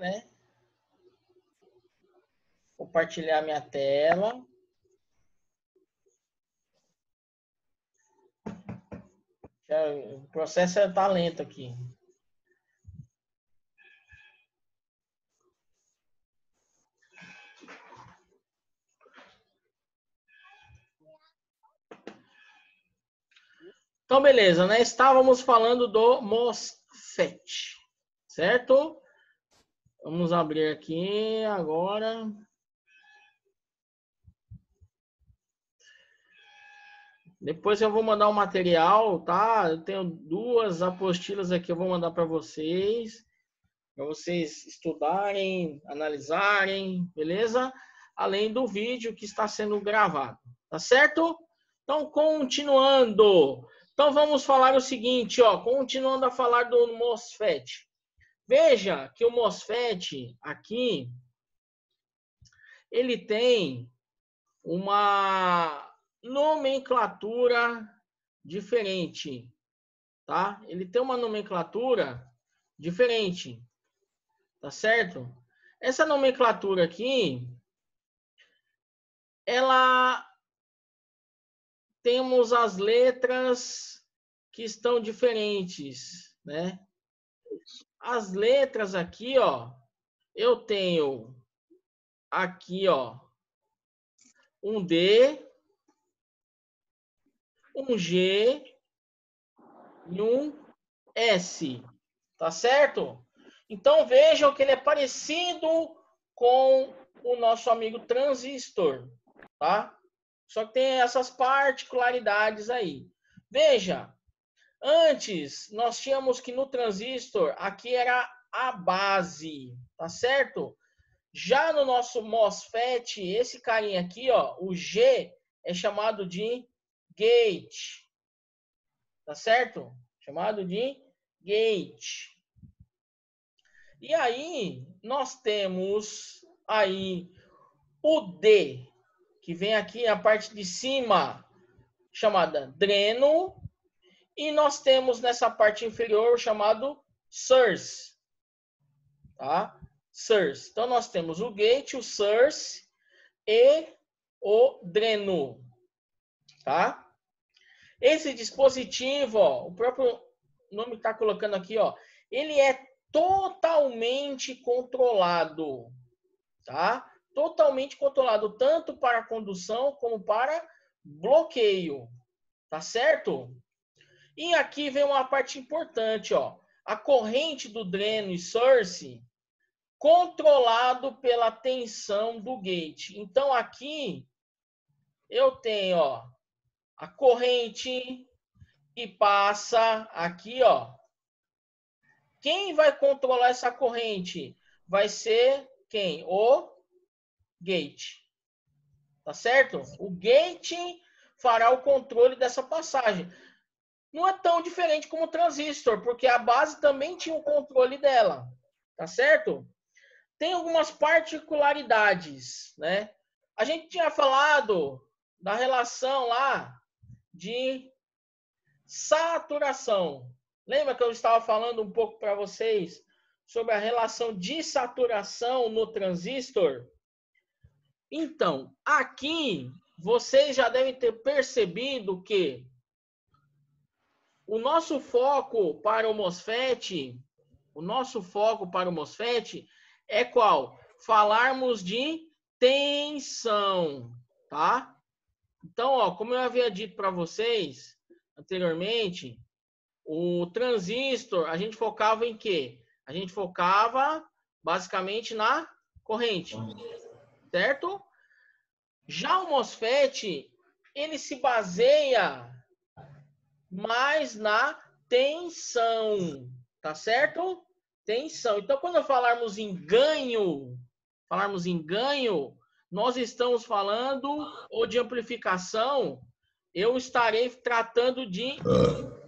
né? Compartilhar minha tela. O processo está lento aqui. Então, beleza, né? Estávamos falando do MOSFET, certo? Vamos abrir aqui agora. Depois eu vou mandar um material, tá? Eu tenho 2 apostilas aqui, eu vou mandar para vocês estudarem, analisarem, beleza? Além do vídeo que está sendo gravado, tá certo? Então, continuando. Então, vamos falar o seguinte, ó, continuando a falar do MOSFET. Veja que o MOSFET aqui, ele tem uma nomenclatura diferente, tá? Ele tem uma nomenclatura diferente, tá certo? Essa nomenclatura aqui, ela temos as letras que estão diferentes, né? As letras aqui, ó, eu tenho aqui, ó, um D, um G e um S, tá certo? Então vejam que ele é parecido com o nosso amigo transistor, tá? Só que tem essas particularidades aí. Veja, antes nós tínhamos que no transistor aqui era a base, tá certo? Já no nosso MOSFET, esse carinha aqui, ó, o G é chamado de gate, tá certo? Chamado de gate. E aí nós temos aí o D, que vem aqui a parte de cima, chamada dreno, e nós temos nessa parte inferior chamado source, tá? Source. Então nós temos o gate, o source e o dreno, tá? Esse dispositivo, ó, o próprio nome está colocando aqui, ó, ele é totalmente controlado, tá? Totalmente controlado, tanto para condução como para bloqueio, tá certo? E aqui vem uma parte importante, ó, a corrente do dreno e source controlado pela tensão do gate. Então aqui eu tenho, ó, a corrente que passa aqui, ó. Quem vai controlar essa corrente? Vai ser quem? O gate. Tá certo? O gate fará o controle dessa passagem. Não é tão diferente como o transistor, porque a base também tinha o controle dela. Tá certo? Tem algumas particularidades, né? A gente tinha falado da relação lá de saturação. Lembra que eu estava falando um pouco para vocês sobre a relação de saturação no transistor? Então, aqui vocês já devem ter percebido que o nosso foco para o MOSFET, é qual? Falarmos de tensão, tá? Então, ó, como eu havia dito para vocês anteriormente, o transistor, a gente focava em quê? A gente focava basicamente na corrente, certo? Já o MOSFET, ele se baseia mais na tensão, tá certo? Tensão. Então, quando falarmos em ganho, nós estamos falando, ou de amplificação, eu estarei tratando de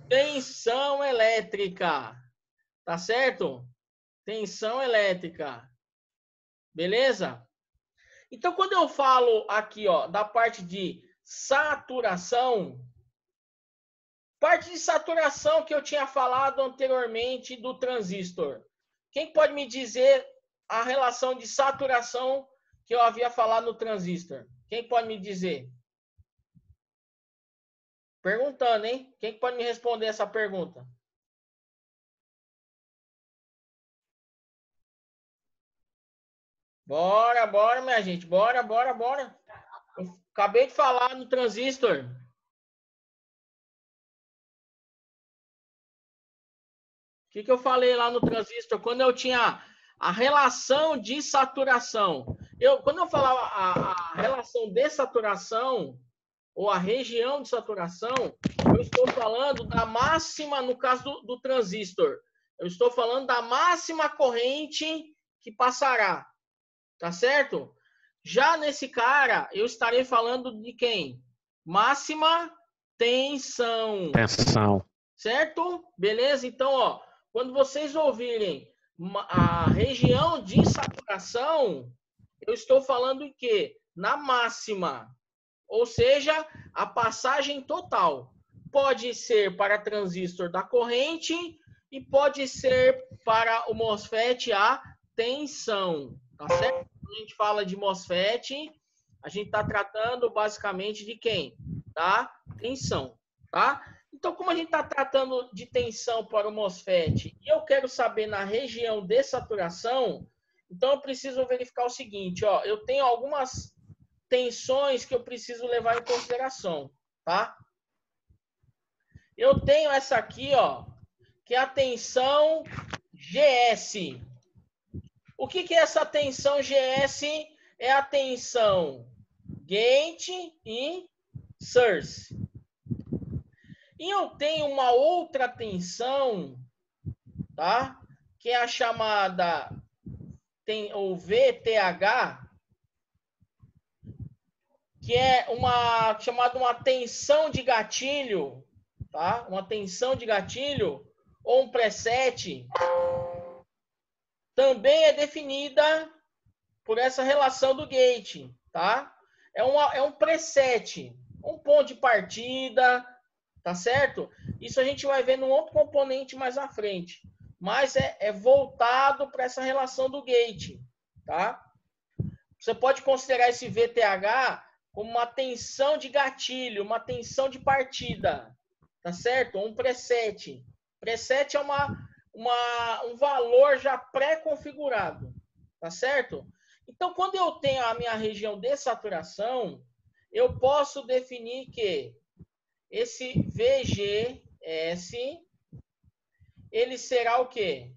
tensão elétrica, tá certo? Tensão elétrica, beleza? Então, quando eu falo aqui, ó, da parte de saturação, que eu tinha falado anteriormente do transistor, quem pode me dizer a relação de saturação que eu havia falado no transistor? Quem pode me dizer? Perguntando, hein? Quem pode me responder essa pergunta? Bora, bora, minha gente. Bora, bora, bora. Eu acabei de falar no transistor. O que eu falei lá no transistor? Quando eu tinha a relação de saturação. Quando eu falava a relação de saturação, ou a região de saturação, eu estou falando da máxima, no caso do transistor. Eu estou falando da máxima corrente que passará. Tá certo? Já nesse cara, eu estarei falando de quem? Máxima tensão. Tensão. Certo? Beleza? Então, ó, quando vocês ouvirem a região de saturação, eu estou falando em quê? Na máxima. Ou seja, a passagem total. Pode ser para transistor da corrente e pode ser para o MOSFET a tensão. Tá certo? Quando a gente fala de MOSFET, a gente está tratando basicamente de quem? Da tensão. Tá? Então, como a gente está tratando de tensão para o MOSFET e eu quero saber na região de saturação, então eu preciso verificar o seguinte, ó, eu tenho algumas tensões que eu preciso levar em consideração, tá? Eu tenho essa aqui, ó, que é a tensão GS. O que é essa tensão GS? É a tensão gate e source. E eu tenho uma outra tensão, tá? Que é a chamada o VTH, que é chamada uma tensão de gatilho, tá? Uma tensão de gatilho ou um preset também é definida por essa relação do gate, tá? É um preset, um ponto de partida, tá certo? Isso a gente vai ver num outro componente mais à frente. Mas é voltado para essa relação do gate, tá? Você pode considerar esse VTH como uma tensão de gatilho, uma tensão de partida, tá certo? Um preset. Preset é um valor já pré-configurado, tá certo? Então, quando eu tenho a minha região de saturação, eu posso definir que esse VGS, ele será o quê?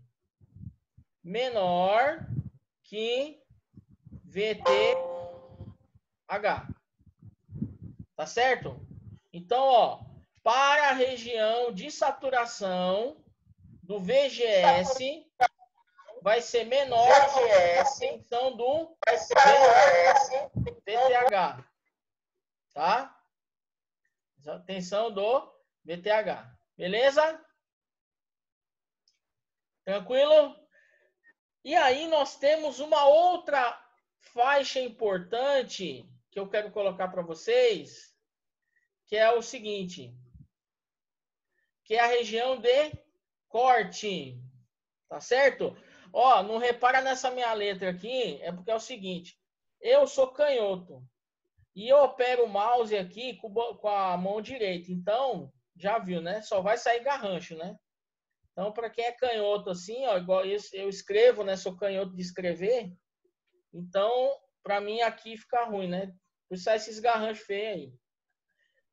Menor que VTH. Tá certo? Então, ó, para a região de saturação do VGS, vai ser menor que a tensão do VTH. Tá? A tensão do VTH. Beleza? Tranquilo? E aí nós temos uma outra faixa importante que eu quero colocar para vocês, que é o seguinte, que é a região de corte, tá certo? Ó, não repara nessa minha letra aqui, é porque é o seguinte, eu sou canhoto e eu opero o mouse aqui com a mão direita, então, já viu, né? Só vai sair garrancho, né? Então, para quem é canhoto assim, ó, igual eu escrevo, né? Sou canhoto de escrever, então, para mim aqui fica ruim, né? Por isso sai esses garranchos feios aí.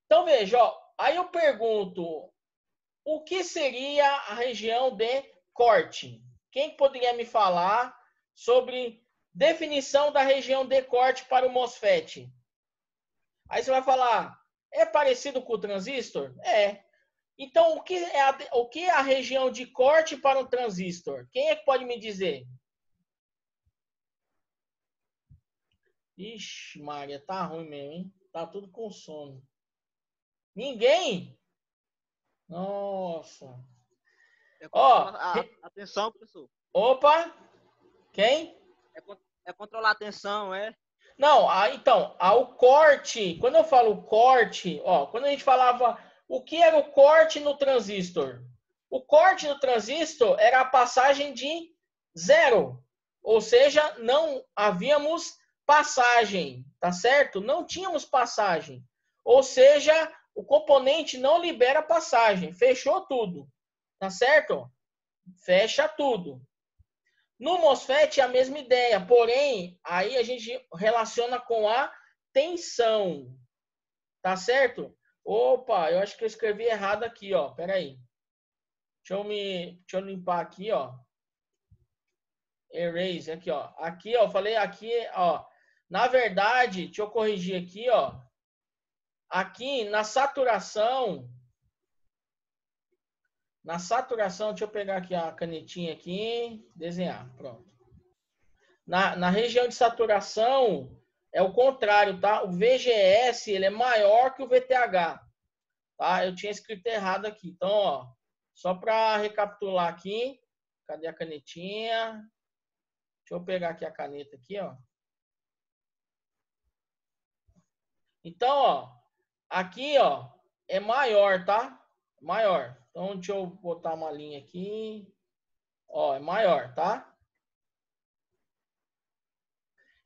Então, veja, ó, aí eu pergunto, o que seria a região de corte? Quem poderia me falar sobre definição da região de corte para o MOSFET? Aí você vai falar, é parecido com o transistor? É. Então, o que é a região de corte para um transistor? Quem é que pode me dizer? Ixi, Maria, tá ruim mesmo, hein? Tá tudo com sono. Ninguém? Nossa. Ó, atenção, professor. Opa! Quem? É controlar a atenção, é? Não, então, o corte, quando eu falo corte, ó, quando a gente falava o que era o corte no transistor? O corte no transistor era a passagem de zero. Ou seja, não havíamos passagem, tá certo? Não tínhamos passagem. Ou seja, o componente não libera passagem. Fechou tudo, tá certo? Fecha tudo. No MOSFET é a mesma ideia, porém, aí a gente relaciona com a tensão, tá certo? Opa, eu acho que eu escrevi errado aqui, ó. Pera aí. Deixa eu limpar aqui, ó. Erase aqui, ó. Aqui, ó, eu falei aqui, ó. Na verdade, deixa eu corrigir aqui, ó. Aqui na saturação, deixa eu pegar aqui a canetinha aqui, desenhar, pronto. Na região de saturação é o contrário, tá? O VGS, ele é maior que o VTH, tá? Eu tinha escrito errado aqui. Então, ó, só para recapitular aqui, cadê a canetinha? Deixa eu pegar aqui a caneta aqui, ó. Então, ó, aqui, ó, é maior, tá? Maior. Então, deixa eu botar uma linha aqui. Ó, é maior, tá?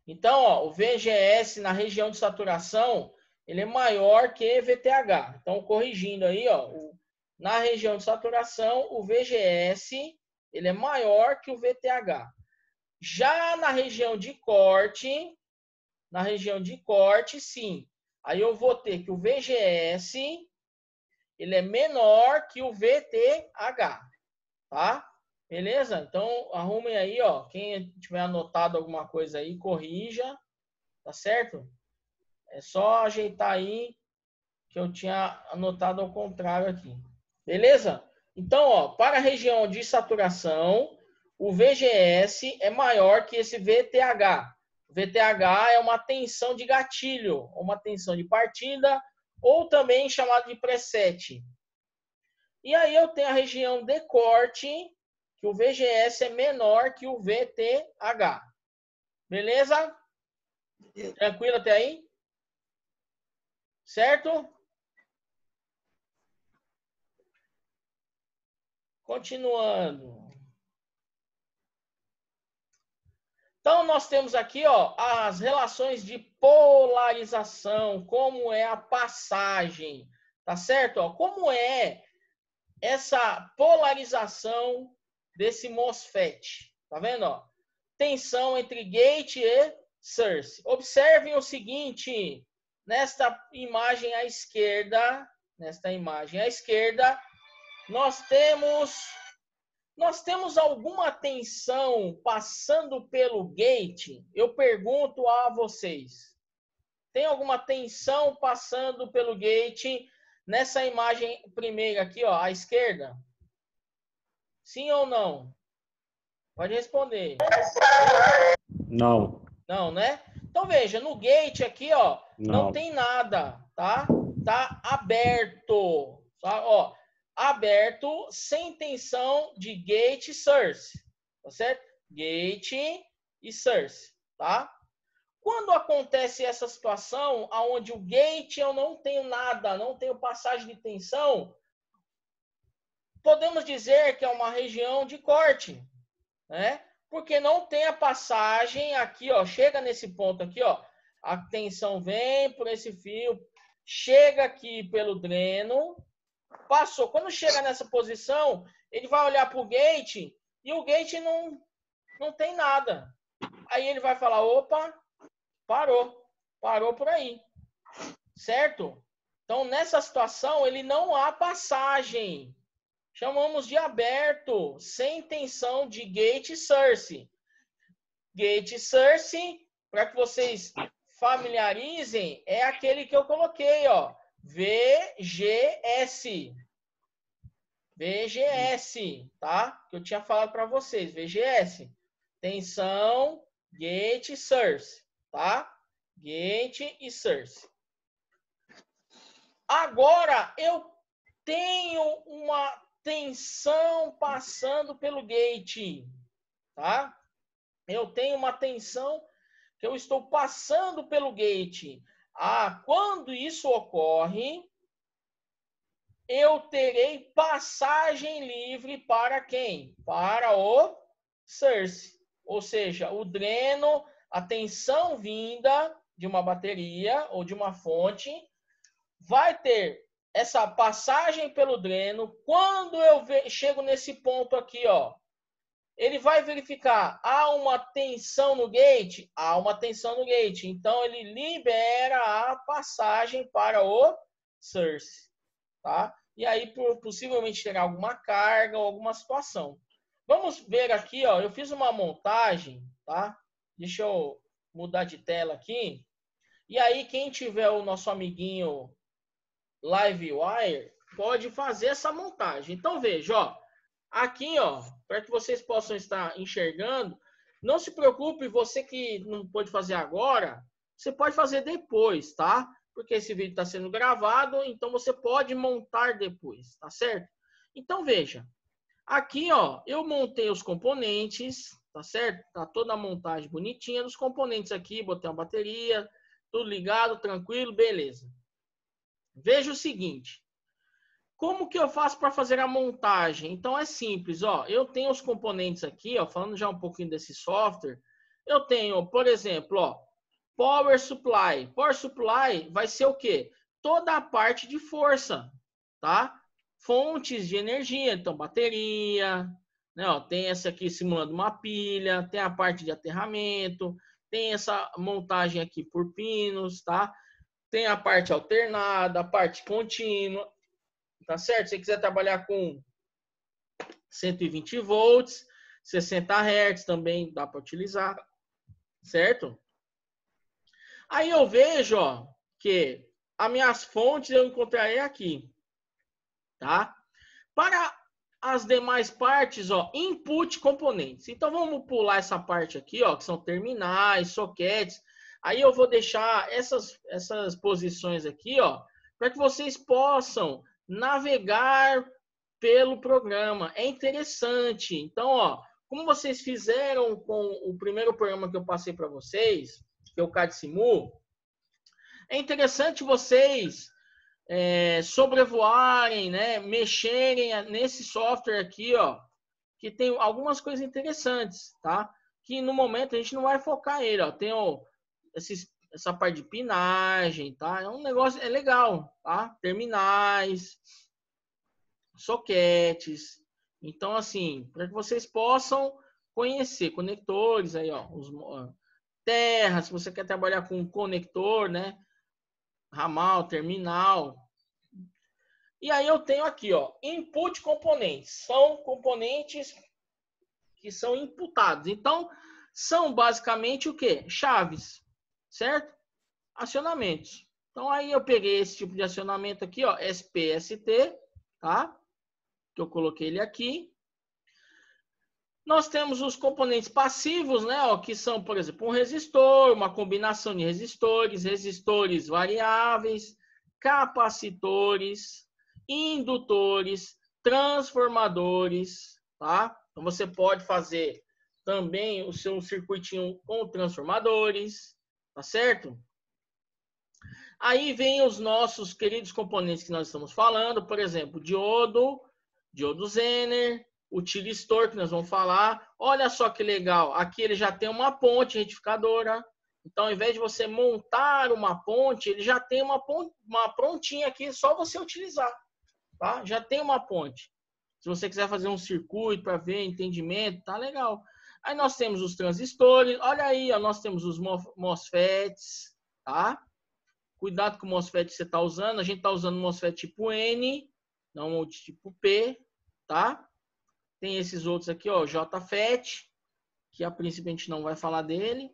Então, ó, o VGS na região de saturação, ele é maior que VTH. Então, corrigindo aí, ó, na região de saturação, o VGS, ele é maior que o VTH. Já na região de corte, sim. Aí eu vou ter que o VGS, ele é menor que o VTH, tá? Beleza? Então, arrumem aí, ó. Quem tiver anotado alguma coisa aí, corrija, tá certo? É só ajeitar aí que eu tinha anotado ao contrário aqui. Beleza? Então, ó, para a região de saturação, o VGS é maior que esse VTH. O VTH é uma tensão de gatilho, uma tensão de partida, ou também chamado de preset. E aí eu tenho a região de corte, que o VGS é menor que o VTH. Beleza? Tranquilo até aí? Certo? Continuando. Então, nós temos aqui, ó, as relações de polarização, como é a passagem, tá certo? Ó, como é essa polarização desse MOSFET, tá vendo? Ó? Tensão entre gate e source. Observem o seguinte, nesta imagem à esquerda, nós temos alguma tensão passando pelo gate? Eu pergunto a vocês. Tem alguma tensão passando pelo gate nessa imagem primeira aqui, ó, à esquerda? Sim ou não? Pode responder. Não. Não, né? Então veja, no gate aqui, ó, não tem nada, tá? Tá aberto, tá? Ó, aberto sem tensão de gate e source, tá certo? Gate e source, tá? Quando acontece essa situação, onde o gate eu não tenho nada, não tenho passagem de tensão, podemos dizer que é uma região de corte, né? Porque não tem a passagem aqui, ó, chega nesse ponto aqui, ó, a tensão vem por esse fio, chega aqui pelo dreno, passou. Quando chega nessa posição, ele vai olhar para o gate e o gate não tem nada. Aí ele vai falar, opa, parou por aí, certo? Então, nessa situação, ele não há passagem. Chamamos de aberto, sem tensão de gate source. Gate source, para que vocês familiarizem, é aquele que eu coloquei, ó, VGS. VGS, tá? Que eu tinha falado para vocês, VGS. Tensão, gate source, tá? Gate e source. Agora, eu tenho uma tensão passando pelo gate, tá? Eu tenho uma tensão que eu estou passando pelo gate. Quando isso ocorre, eu terei passagem livre para quem? Para o source, ou seja, o dreno, a tensão vinda de uma bateria ou de uma fonte, vai ter essa passagem pelo dreno. Quando eu chego nesse ponto aqui, ó, ele vai verificar, há uma tensão no gate? Há uma tensão no gate. Então, ele libera a passagem para o source, tá? E aí, possivelmente, terá alguma carga ou alguma situação. Vamos ver aqui, ó, eu fiz uma montagem, tá? Deixa eu mudar de tela aqui. E aí, quem tiver o nosso amiguinho Livewire, pode fazer essa montagem. Então, veja, ó. Aqui, ó, para que vocês possam estar enxergando, não se preocupe, você que não pode fazer agora, você pode fazer depois, tá? Porque esse vídeo está sendo gravado, então você pode montar depois, tá certo? Então, veja. Aqui, ó, eu montei os componentes, tá certo? Tá toda a montagem bonitinha dos componentes aqui, botei uma bateria, tudo ligado, tranquilo, beleza. Veja o seguinte. Como que eu faço para fazer a montagem? Então é simples, ó. Eu tenho os componentes aqui, ó, falando já um pouquinho desse software. Eu tenho, por exemplo, ó, Power Supply. Power Supply vai ser o quê? Toda a parte de força, tá? Fontes de energia, então bateria, né? Ó, tem essa aqui simulando uma pilha, tem a parte de aterramento, tem essa montagem aqui por pinos, tá? Tem a parte alternada, a parte contínua. Tá certo? Se você quiser trabalhar com 120 volts, 60 Hz também dá para utilizar, certo? Aí eu vejo, ó, que as minhas fontes eu encontrarei aqui, tá? Para as demais partes, ó, input componentes. Então vamos pular essa parte aqui, ó, que são terminais, sockets. Aí eu vou deixar essas posições aqui, ó, para que vocês possam navegar pelo programa. É interessante. Então, ó, como vocês fizeram com o primeiro programa que eu passei para vocês, que é o CAD-Simu, é interessante vocês sobrevoarem, né, mexerem nesse software aqui, ó, que tem algumas coisas interessantes, tá? Que no momento a gente não vai focar ele, ó. Tem essa parte de pinagem, tá? É um negócio, é legal, tá? Terminais, soquetes. Então, assim, para que vocês possam conhecer conectores aí, ó, terra, se você quer trabalhar com conector, né? Ramal, terminal. E aí eu tenho aqui, ó, input componentes. São componentes que são imputados. Então, são basicamente o quê? Chaves, certo? Acionamentos. Então, aí eu peguei esse tipo de acionamento aqui, ó, SPST, tá? Que eu coloquei ele aqui. Nós temos os componentes passivos, né? Ó, que são, por exemplo, um resistor, uma combinação de resistores, resistores variáveis, capacitores, indutores, transformadores, tá? Então você pode fazer também o seu circuitinho com transformadores, tá certo? Aí vem os nossos queridos componentes que nós estamos falando, por exemplo, diodo Zener, o tiristor que nós vamos falar. Olha só que legal, aqui ele já tem uma ponte retificadora. Então, ao invés de você montar uma ponte, ele já tem uma prontinha aqui, só você utilizar, tá? Já tem uma ponte. Se você quiser fazer um circuito para ver entendimento, tá legal. Aí nós temos os transistores, olha aí, ó, nós temos os MOSFETs, tá? Cuidado com o MOSFET que você está usando. A gente está usando o MOSFET tipo N, não o tipo P, tá? Tem esses outros aqui, ó, JFET, que a princípio a gente não vai falar dele.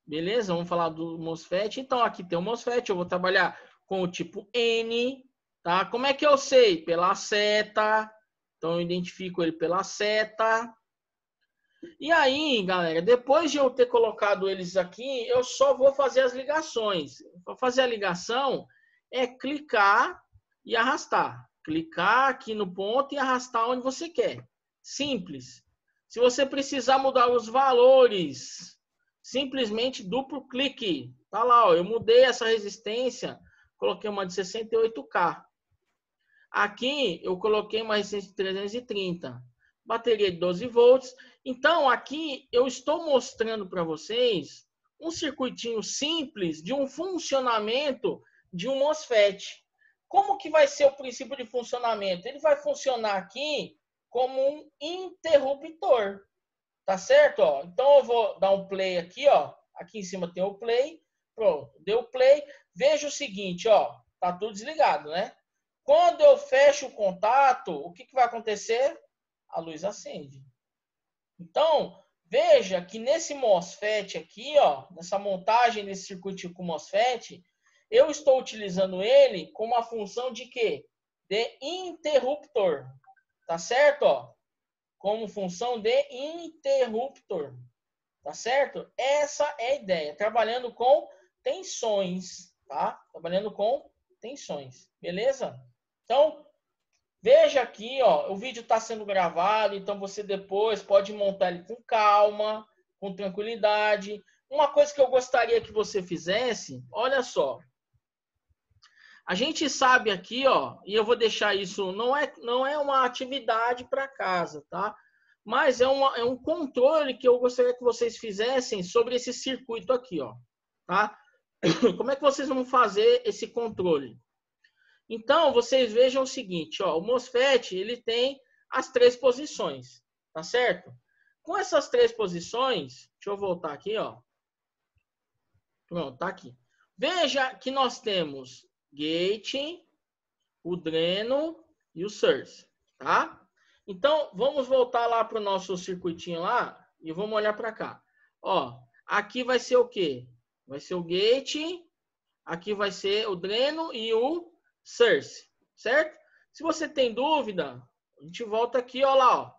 Beleza? Vamos falar do MOSFET. Então, aqui tem o MOSFET. Eu vou trabalhar com o tipo N, tá? Como é que eu sei? Pela seta. Então, eu identifico ele pela seta. E aí, galera, depois de eu ter colocado eles aqui, eu só vou fazer as ligações. Para fazer a ligação, é clicar e arrastar. Clicar aqui no ponto e arrastar onde você quer. Simples. Se você precisar mudar os valores, simplesmente duplo clique. Tá lá, ó, eu mudei essa resistência, coloquei uma de 68K. Aqui eu coloquei uma resistência de 330. bateria de 12 volts. Então, aqui eu estou mostrando para vocês um circuitinho simples de um funcionamento de um MOSFET. Como que vai ser o princípio de funcionamento? Ele vai funcionar aqui como um interruptor, tá certo? Ó, então eu vou dar um play aqui, ó. Aqui em cima tem o play. Pronto, deu play. Veja o seguinte, ó, tá tudo desligado, né? Quando eu fecho o contato, o que vai acontecer? A luz acende. Então, veja que nesse MOSFET aqui, ó, nessa montagem desse circuito com MOSFET, eu estou utilizando ele com uma função de quê? De interruptor. Tá certo? Ó? Como função de interruptor. Tá certo? Essa é a ideia. Trabalhando com tensões. Tá? Trabalhando com tensões. Beleza? Então, veja aqui, ó, o vídeo está sendo gravado, então você depois pode montar ele com calma, com tranquilidade. Uma coisa que eu gostaria que você fizesse, olha só. A gente sabe aqui, ó, e eu vou deixar isso, não é uma atividade para casa, tá? Mas é um controle que eu gostaria que vocês fizessem sobre esse circuito aqui, ó, tá? Como é que vocês vão fazer esse controle? Então, vocês vejam o seguinte, ó, o MOSFET, ele tem as 3 posições, tá certo? Com essas 3 posições, deixa eu voltar aqui, ó. Pronto, tá aqui. Veja que nós temos gate, o dreno e o source, tá? Então, vamos voltar lá para o nosso circuitinho lá e vamos olhar para cá. Ó, aqui vai ser o quê? Vai ser o gate, aqui vai ser o dreno e o source, certo? Se você tem dúvida, a gente volta aqui, ó lá, ó.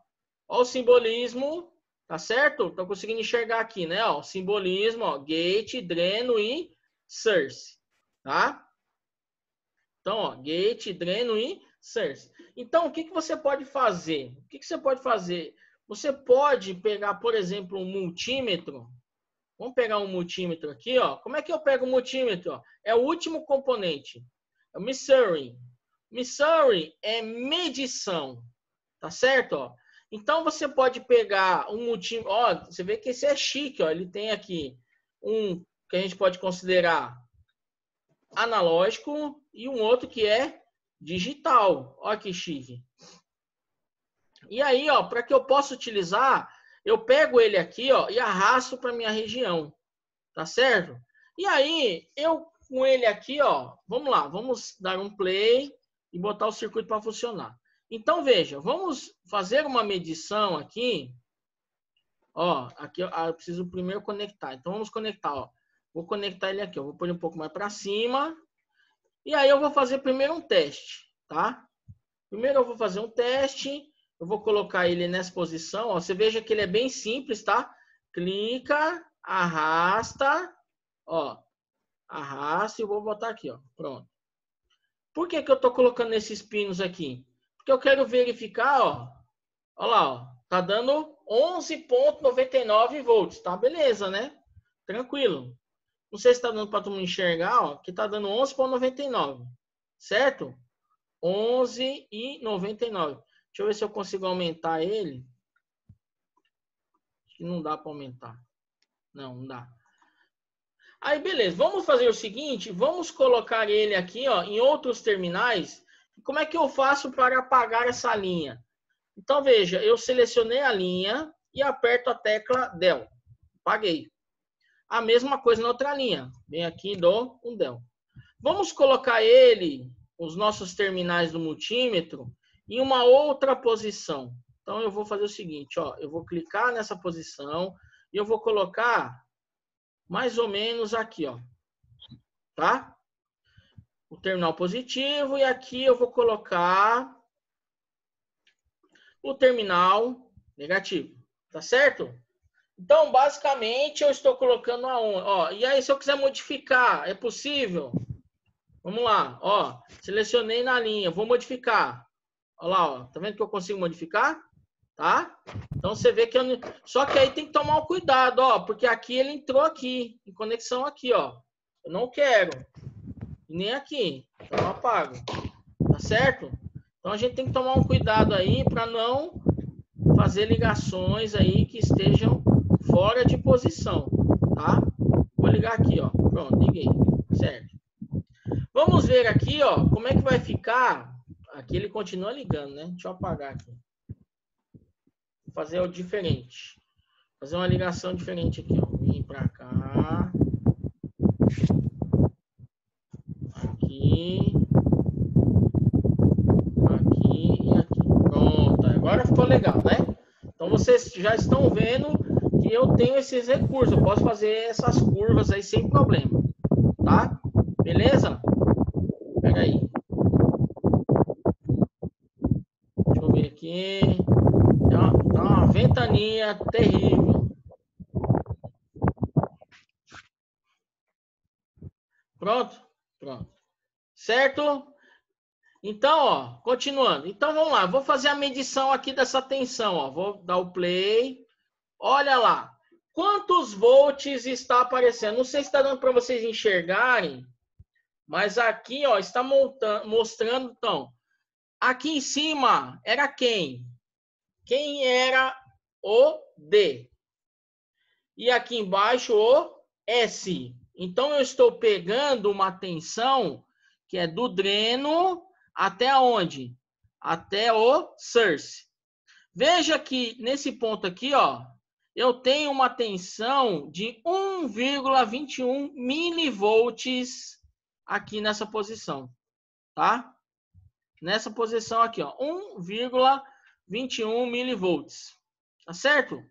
Ó o simbolismo, tá certo? Tô conseguindo enxergar aqui, né? Ó, o simbolismo, ó, gate, dreno e source, tá? Então, ó, gate, dreno e source. Então, o que você pode fazer? O que você pode fazer? Você pode pegar, por exemplo, um multímetro. Vamos pegar um multímetro aqui, ó. Como é que eu pego o multímetro? Ó? É o último componente. É o measuring. Measuring é medição. Tá certo? Ó? Então, você pode pegar um multímetro. Ó, você vê que esse é chique, ó. Ele tem aqui um que a gente pode considerar analógico e um outro que é digital. Olha que chique. E aí, ó, para que eu possa utilizar, eu pego ele aqui, ó, e arrasto para minha região. Tá certo? E aí, eu com ele aqui, ó, vamos lá, vamos dar um play e botar o circuito para funcionar. Então, veja, vamos fazer uma medição aqui. Ó, aqui eu preciso primeiro conectar. Então, vamos conectar, ó. Vou conectar ele aqui, ó. Vou pôr um pouco mais para cima. E aí eu vou fazer primeiro um teste, tá? Primeiro eu vou fazer um teste. Eu vou colocar ele nessa posição, ó. Você veja que ele é bem simples, tá? Clica, arrasta, ó. Arrasta e eu vou botar aqui, ó. Pronto. Por que que eu tô colocando esses pinos aqui? Porque eu quero verificar, ó. Olha lá, ó. Tá dando 11,99 volts, tá? Beleza, né? Tranquilo. Não sei se tá dando para todo mundo enxergar, ó, que tá dando 11,99, certo? 11,99. Deixa eu ver se eu consigo aumentar ele. Acho que não dá para aumentar. Não dá. Aí, beleza. Vamos fazer o seguinte, vamos colocar ele aqui, ó, em outros terminais. Como é que eu faço para apagar essa linha? Então, veja, eu selecionei a linha e aperto a tecla Del. Apaguei. A mesma coisa na outra linha. Vem aqui e dou um Del. Vamos colocar ele, os nossos terminais do multímetro, em uma outra posição. Então, eu vou fazer o seguinte, ó. Eu vou clicar nessa posição e eu vou colocar mais ou menos aqui, ó. Tá? O terminal positivo e aqui eu vou colocar o terminal negativo. Tá certo? Então, basicamente, eu estou colocando a 1. Ó, e aí, se eu quiser modificar, é possível? Vamos lá. Ó, selecionei na linha. Vou modificar. Olha lá, ó. Tá vendo que eu consigo modificar? Tá? Então, você vê que eu... Só que aí tem que tomar um cuidado, ó. Porque aqui ele entrou aqui. Em conexão aqui, ó. Eu não quero. E nem aqui. Então, eu apago. Tá certo? Então, a gente tem que tomar um cuidado aí para não fazer ligações aí que estejam fora de posição, tá? Vou ligar aqui, ó. Pronto, liguei. Certo. Vamos ver aqui, ó, como é que vai ficar. Aqui ele continua ligando, né? Deixa eu apagar aqui. Vou fazer o diferente. Fazer uma ligação diferente aqui, ó. Vim pra cá. Aqui. Aqui e aqui. Pronto. Agora ficou legal, né? Então vocês já estão vendo que eu tenho esses recursos. Eu posso fazer essas curvas aí sem problema. Tá? Beleza? Pega aí. Deixa eu ver aqui. Tá uma ventania terrível. Pronto? Pronto. Certo? Então, ó, continuando. Então, vamos lá. Vou fazer a medição aqui dessa tensão, ó. Vou dar o play. Olha lá. Quantos volts está aparecendo? Não sei se está dando para vocês enxergarem, mas aqui, ó, está mostrando, então. Aqui em cima era quem? Quem era o D? E aqui embaixo o S. Então, eu estou pegando uma tensão que é do dreno até onde? Até o source. Veja que nesse ponto aqui, ó, eu tenho uma tensão de 1,21 milivolts aqui nessa posição, tá? Nessa posição aqui, ó, 1,21 milivolts, tá certo?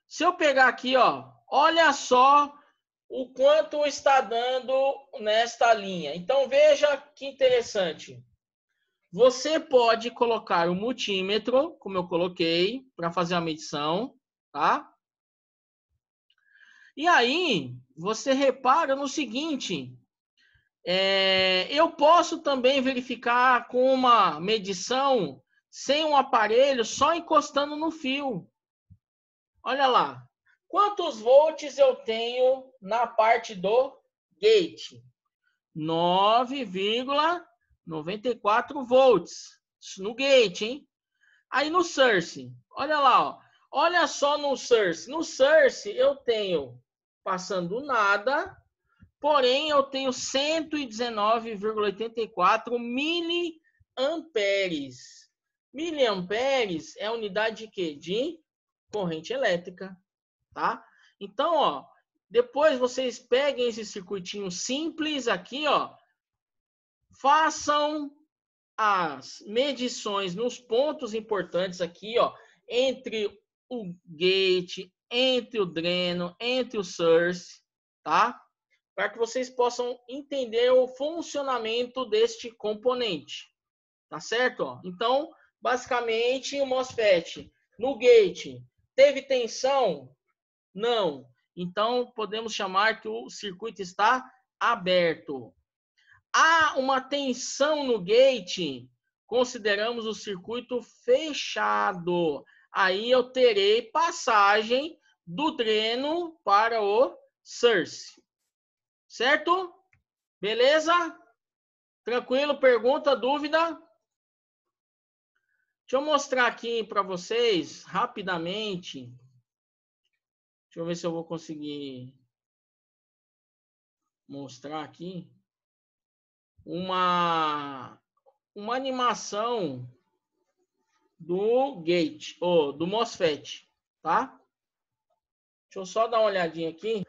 Se eu pegar aqui, ó, olha só o quanto está dando nesta linha. Então, veja que interessante. Você pode colocar o multímetro, como eu coloquei, para fazer a medição, tá? E aí, você repara no seguinte, eu posso também verificar com uma medição sem um aparelho, só encostando no fio. Olha lá. Quantos volts eu tenho na parte do gate? 9,94 volts no gate, hein? Aí no source, olha lá, ó. Olha só no source. No source eu tenho passando nada, porém eu tenho 119,84 miliamperes. Miliamperes é a unidade de quê? De corrente elétrica, tá? Então, ó, depois vocês peguem esse circuitinho simples aqui, ó, façam as medições nos pontos importantes aqui, ó, entre o gate, entre o dreno, entre o source, tá? Para que vocês possam entender o funcionamento deste componente, tá certo? Ó, então, basicamente, o MOSFET no gate teve tensão? Não. Então, podemos chamar que o circuito está aberto. Há uma tensão no gate, consideramos o circuito fechado. Aí eu terei passagem do dreno para o source. Certo? Beleza? Tranquilo? Pergunta, dúvida? Deixa eu mostrar aqui para vocês, rapidamente. Deixa eu ver se eu vou conseguir mostrar aqui uma animação do gate, ou do MOSFET, tá? Deixa eu só dar uma olhadinha aqui.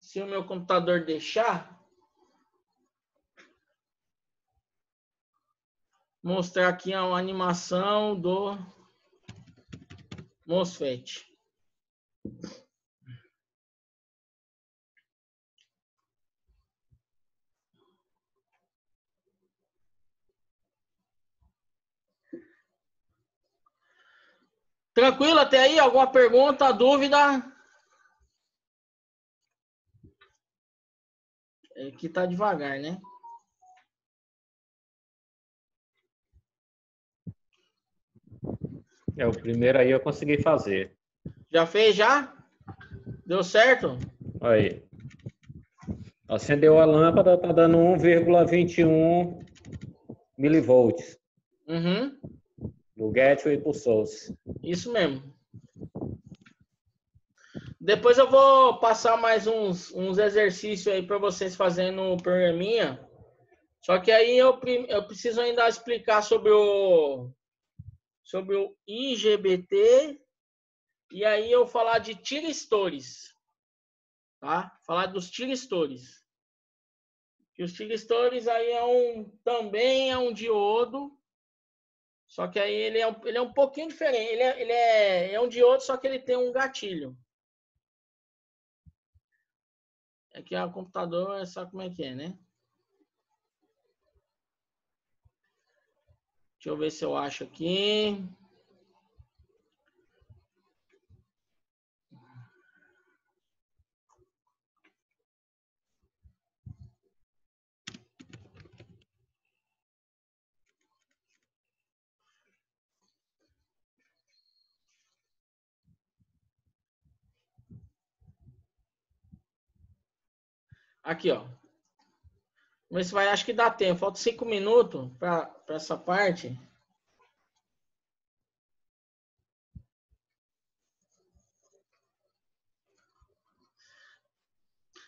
Se o meu computador deixar, mostrar aqui uma animação do MOSFET. Tranquilo até aí? Alguma pergunta, dúvida? É que tá devagar, né? O primeiro aí eu consegui fazer. Já fez, já? Deu certo? Aí. Acendeu a lâmpada, tá dando 1,21 milivolts. Uhum. O Gateway por Source. Isso mesmo. Depois eu vou passar mais uns exercícios aí para vocês fazendo no programinha. Só que aí eu preciso ainda explicar sobre o IGBT. E aí eu falar de tiristores. Tá? Falar dos tiristores. Que os tiristores aí também é um diodo. Só que aí ele é um pouquinho diferente. Ele é um diodo, só que ele tem um gatilho. Aqui o computador, sabe como é que é, né? Deixa eu ver se eu acho aqui. Aqui, ó. Vamos ver se vai, acho que dá tempo. Falta 5 minutos para essa parte.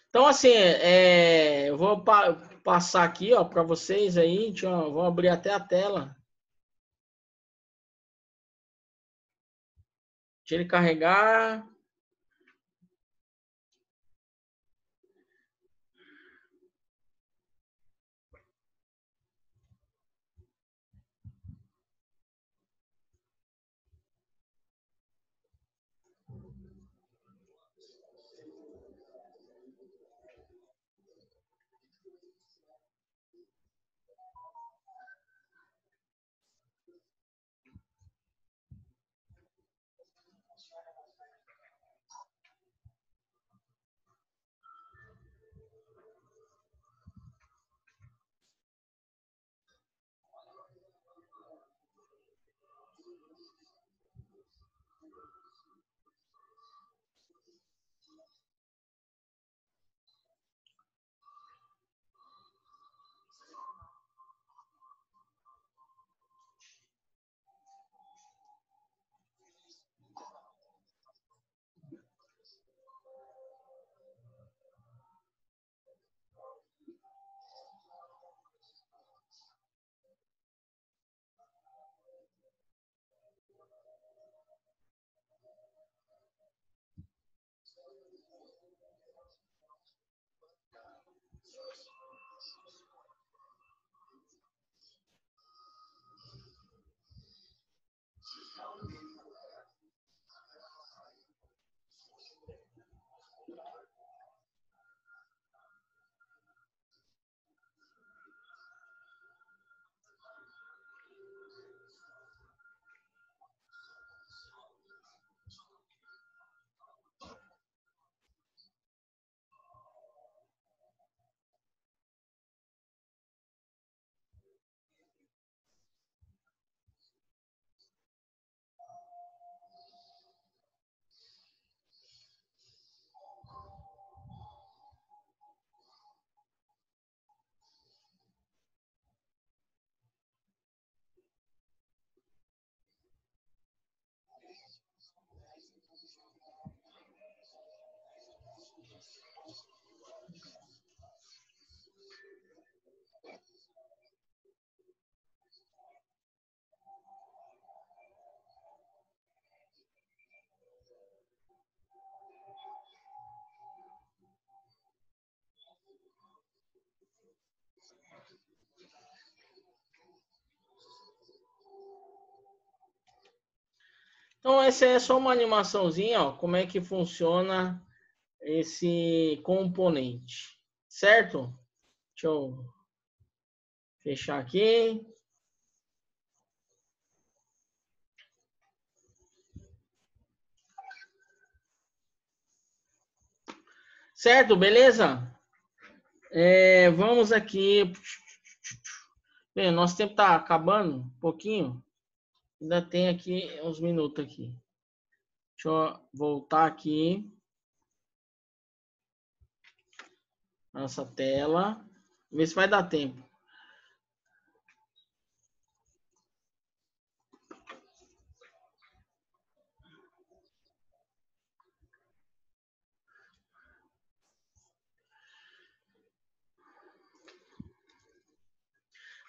Então, assim, eu vou passar aqui, ó, para vocês aí. Vou abrir até a tela. Deixa ele carregar. Então, essa é só uma animaçãozinha, ó, como é que funciona esse componente, certo? Deixa eu fechar aqui. Certo, beleza? Vamos aqui. Bem, nosso tempo está acabando um pouquinho. Ainda tem aqui uns minutos aqui. Deixa eu voltar aqui. Nossa tela. Ver se vai dar tempo.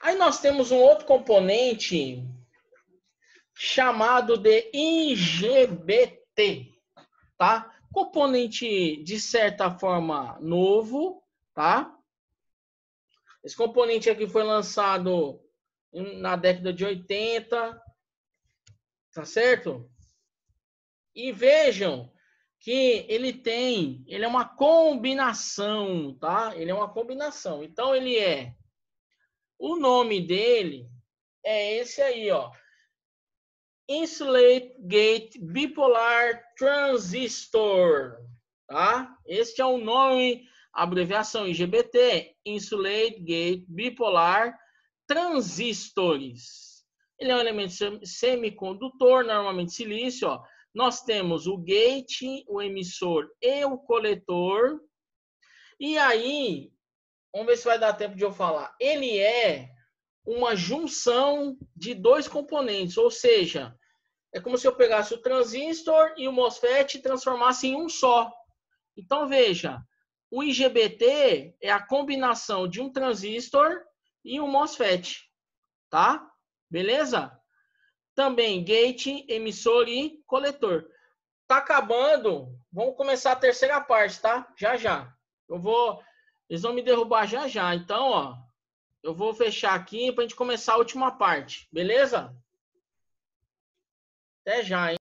Aí nós temos um outro componente chamado de IGBT, tá? Componente, de certa forma, novo, tá? Esse componente aqui foi lançado na década de 80, tá certo? E vejam que ele é uma combinação, tá? Ele é uma combinação. Então, o nome dele é esse aí, ó. Insulate Gate Bipolar Transistor, tá? Este é o nome, abreviação IGBT, Insulate Gate Bipolar Transistores. Ele é um elemento semicondutor, normalmente silício, ó. Nós temos o gate, o emissor e o coletor. E aí, vamos ver se vai dar tempo de eu falar. Ele é uma junção de dois componentes, ou seja, é como se eu pegasse o transistor e o MOSFET e transformasse em um só. Então, veja, o IGBT é a combinação de um transistor e um MOSFET, tá? Beleza? Também gate, emissor e coletor. Tá acabando, vamos começar a terceira parte, tá? Já, já. Eles vão me derrubar já, já. Então, ó, eu vou fechar aqui pra gente começar a última parte, beleza? Até já, hein?